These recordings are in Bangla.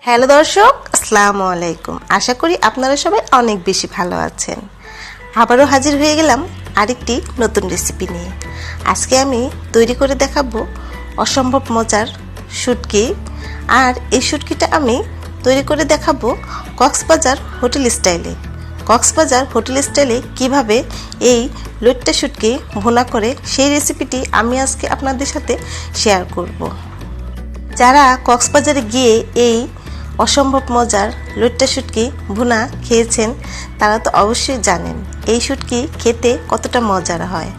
হ্যালো দর্শক, আসসালামু আলাইকুম। আশা করি আপনারা সবাই অনেক বেশি ভালো আছেন। আবারও হাজির হয়ে গেলাম আরেকটি নতুন রেসিপি নিয়ে। আজকে আমি তৈরি করে দেখাবো অসম্ভব মজার শুটকি। আর এই শুটকিটা আমি তৈরি করে দেখাবো কক্সবাজার হোটেল স্টাইলে। কক্সবাজার হোটেল স্টাইলে কীভাবে এই লইট্টা শুটকি ভুনা করে, সেই রেসিপিটি আমি আজকে আপনাদের সাথে শেয়ার করব। যারা কক্সবাজারে গিয়ে এই অসম্ভব মজার লইট্টা শুটকি ভুনা খেয়েছেন তারা তো অবশ্যই জানেন এই শুটকি খেতে কতটা মজার হয়।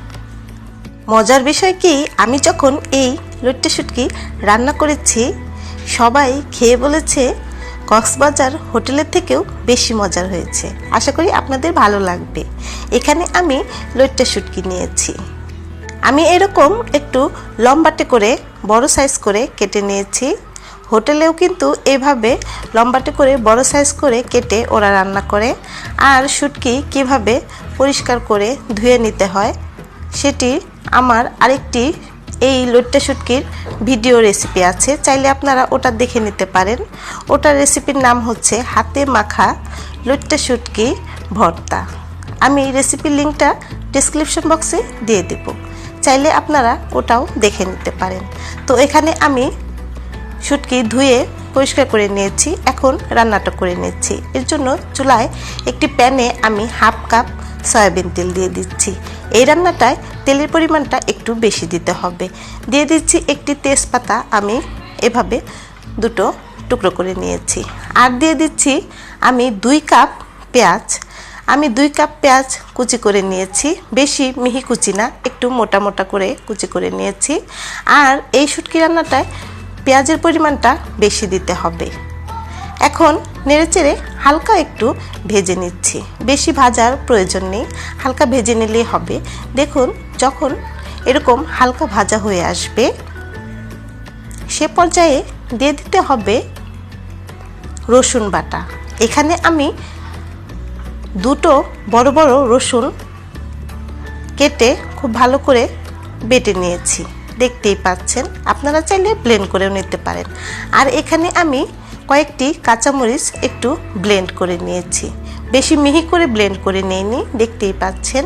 মজার বিষয় কি, আমি যখন এই লইট্টা শুটকি রান্না করেছি সবাই খেয়ে বলেছে কক্সবাজার হোটেলের থেকেও বেশি মজার হয়েছে। আশা করি আপনাদের ভালো লাগবে। এখানে আমি লইট্টা শুটকি নিয়েছি। আমি এরকম একটু লম্বাটে করে বড় সাইজ করে কেটে নিয়েছি। হোটেলেও কিন্তু এভাবে লম্বাটে করে বড় সাইজ করে কেটে ওরা রান্না করে। আর শুটকি কিভাবে পরিষ্কার করে ধুয়ে নিতে হয় সেটি আমার আরেকটি এই লইট্টা শুটকির ভিডিও রেসিপি আছে, চাইলে আপনারা ওটা দেখে নিতে পারেন। ওটার রেসিপির নাম হচ্ছে হাতে মাখা লইট্টা শুটকি ভর্তা। আমি রেসিপির লিঙ্কটা ডেসক্রিপশন বক্সে দিয়ে দেব, চাইলে আপনারা ওটাও দেখে নিতে পারেন। তো এখানে আমি শুটকি ধুয়ে পরিষ্কার করে নিয়েছি, এখন রান্নাটা করে নিচ্ছি। এর জন্য চুলায় একটি প্যানে আমি হাফ কাপ সয়াবিন তেল দিয়ে দিচ্ছি। এই রান্নাটায় তেলের পরিমাণটা একটু বেশি দিতে হবে। দিয়ে দিচ্ছি একটি তেজপাতা, আমি এভাবে দুটো টুকরো করে নিয়েছি। আর দিয়ে দিচ্ছি আমি 2 কাপ পেঁয়াজ। আমি 2 কাপ পেঁয়াজ কুচি করে নিয়েছি, বেশি মিহি কুচি না, একটু মোটা মোটা করে কুচি করে নিয়েছি। আর এই শুটকি রান্নাটায় পেঁয়াজের পরিমাণটা বেশি দিতে হবে। এখন নেড়েচেড়ে হালকা একটু ভেজে নিচ্ছি, বেশি ভাজার প্রয়োজন নেই, হালকা ভেজে নিলেই হবে। দেখুন যখন এরকম হালকা ভাজা হয়ে আসবে সে পর্যায়ে দিয়ে দিতে হবে রসুন বাটা। এখানে আমি 2টো বড় বড় রসুন কেটে খুব ভালো করে বেটে নিয়েছি, দেখতেই পাচ্ছেন। আপনারা চাইলে ব্লেন্ড করেও নিতে পারেন। আর এখানে আমি কয়েকটি কাঁচামরিচ একটু ব্লেন্ড করে নিয়েছি, বেশি মিহি করে ব্লেন্ড করে নিইনি, দেখতেই পাচ্ছেন।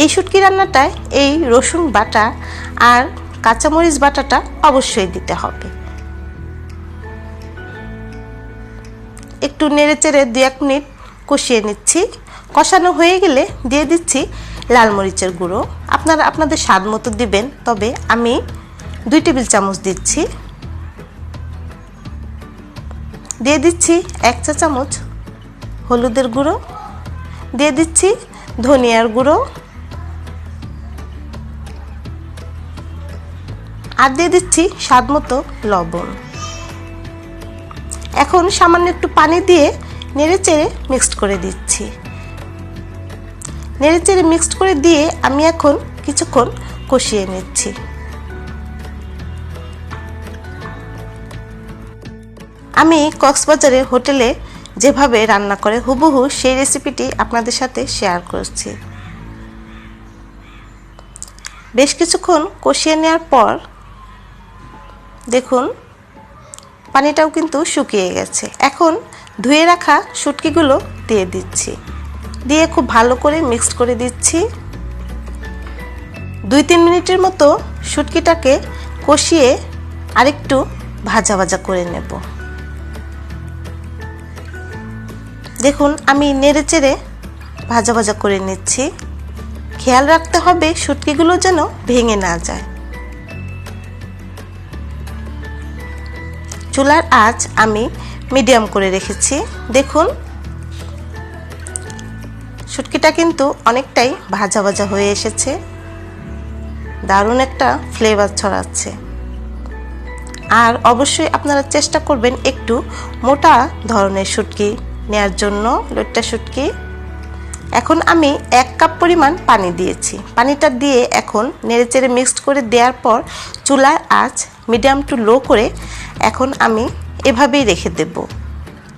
এই শুটকি রান্নাটায় এই রসুন বাটা আর কাঁচামরিচ বাটাটা অবশ্যই দিতে হবে। একটু নেড়েচেড়ে 2-1 মিনিট কষিয়ে নিচ্ছি। কষানো হয়ে গেলে দিয়ে দিচ্ছি লাল মরিচের গুঁড়ো। আপনারা আপনাদের স্বাদ মতো দিবেন, তবে আমি 2 টেবিল চামচ দিচ্ছি। দিয়ে দিচ্ছি 1 চা চামচ হলুদের গুঁড়ো, দিয়ে দিচ্ছি ধনিয়ার গুঁড়ো, আর দিয়ে দিচ্ছি স্বাদ মতো লবণ। এখন সামান্য একটু পানি দিয়ে নেড়েচেড়ে মিক্সড করে দিচ্ছি। নেড়েচেড়ে মিক্সড করে দিয়ে আমি এখন কিছুক্ষণ কষিয়ে নিচ্ছি। আমি কক্সবাজারের হোটেলে যেভাবে রান্না করে হুবহু সেই রেসিপিটি আপনাদের সাথে শেয়ার করছি। বেশ কিছুক্ষণ কষিয়ে নেওয়ার পর দেখুন পানিটাও কিন্তু শুকিয়ে গেছে। এখন ধুয়ে রাখা শুটকিগুলো দিয়ে দিচ্ছি, দিয়ে খুব ভালো করে মিক্সড করে দিচ্ছি। 2-3 মিনিটের মতো শুটকিটাকে কষিয়ে আরেকটু ভাজা ভাজা করে নেব। দেখুন আমি নেড়েচেড়ে ভাজা ভাজা করে নিচ্ছি। খেয়াল রাখতে হবে শুটকিগুলো যেন ভেঙে না যায়। চুলার আঁচ আমি মিডিয়াম করে রেখেছি। দেখুন শুটকিটা কিন্তু অনেকটাই ভাজা ভাজা হয়ে এসেছে, দারুণ একটা ফ্লেভার ছড়াচ্ছে। আর অবশ্যই আপনারা চেষ্টা করবেন একটু মোটা ধরনের শুটকি নেয়ার জন্য, লইট্টা শুটকি। এখন আমি 1 কাপ পরিমাণ পানি দিয়েছি। পানিটা দিয়ে এখন নেড়েচেড়ে মিক্সড করে দেওয়ার পর চুলার আঁচ মিডিয়াম টু লো করে এখন আমি এভাবেই রেখে দেব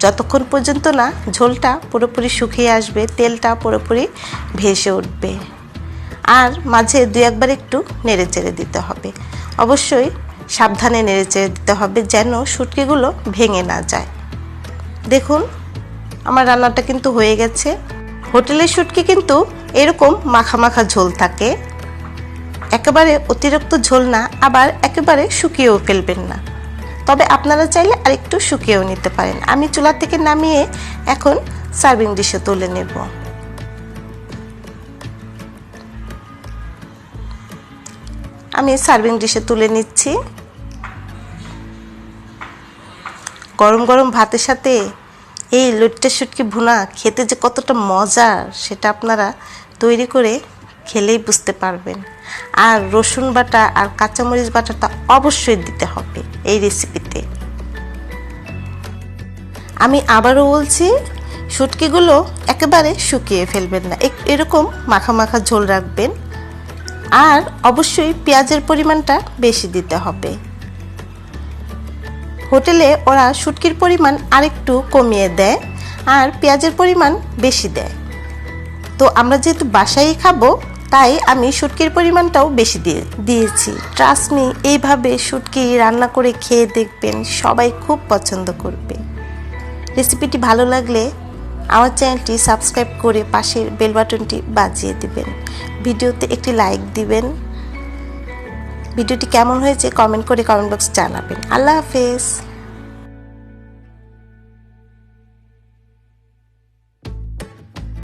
যতক্ষণ পর্যন্ত না ঝোলটা পুরোপুরি শুকিয়ে আসবে, তেলটা পুরোপুরি ভেসে উঠবে। আর মাঝে 2-1 বার একটু নেড়েচেড়ে দিতে হবে। অবশ্যই সাবধানে নেড়েচেড়ে দিতে হবে যেন শুটকিগুলো ভেঙে না যায়। দেখুন আমার রান্নাটা কিন্তু হয়ে গেছে। হোটেলের শুটকি কিন্তু এরকম মাখা মাখা ঝোল থাকে, একেবারে অতিরিক্ত ঝোল না, আবার একেবারে শুকিয়েও ফেলবেন না। তবে আপনারা চাইলে আরেকটু শুকিয়েও নিতে পারেন। আমি চুলা থেকে নামিয়ে এখন সার্ভিং ডিশে তুলে নেব। আমি সার্ভিং ডিশে তুলে নিচ্ছি। গরম গরম ভাতের সাথে এই লইট্টা শুটকি ভুনা খেতে যে কতটা মজার সেটা আপনারা তৈরি করে খেলেই বুঝতে পারবেন। আর রসুন বাটা আর কাঁচামরিচ বাটাটা অবশ্যই দিতে হবে এই রেসিপিতে। আমি আবারও বলছি, শুটকিগুলো একেবারে শুকিয়ে ফেলবেন না, এরকম মাখা মাখা ঝোল রাখবেন। আর অবশ্যই পেঁয়াজের পরিমাণটা বেশি দিতে হবে। হোটেলে ওরা শুটকির পরিমাণ আরেকটু কমিয়ে দেয় আর পেঁয়াজের পরিমাণ বেশি দেয়। তো আমরা যেহেতু বাসায় খাবো তাই আমি শুটকির পরিমাণটাও বেশি দিয়েছি। ট্রাস্ট মি, এইভাবে শুটকি রান্না করে খেয়ে দেখবেন, সবাই খুব পছন্দ করবে। রেসিপিটি ভালো লাগলে আমার চ্যানেলটি সাবস্ক্রাইব করে পাশের বেল বাটনটি বাজিয়ে দিবেন। ভিডিওতে একটি লাইক দিবেন। ভিডিওটি কেমন হয়েছে কমেন্ট করে কমেন্ট বক্সে জানাবেন। আল্লাহ হাফেজ।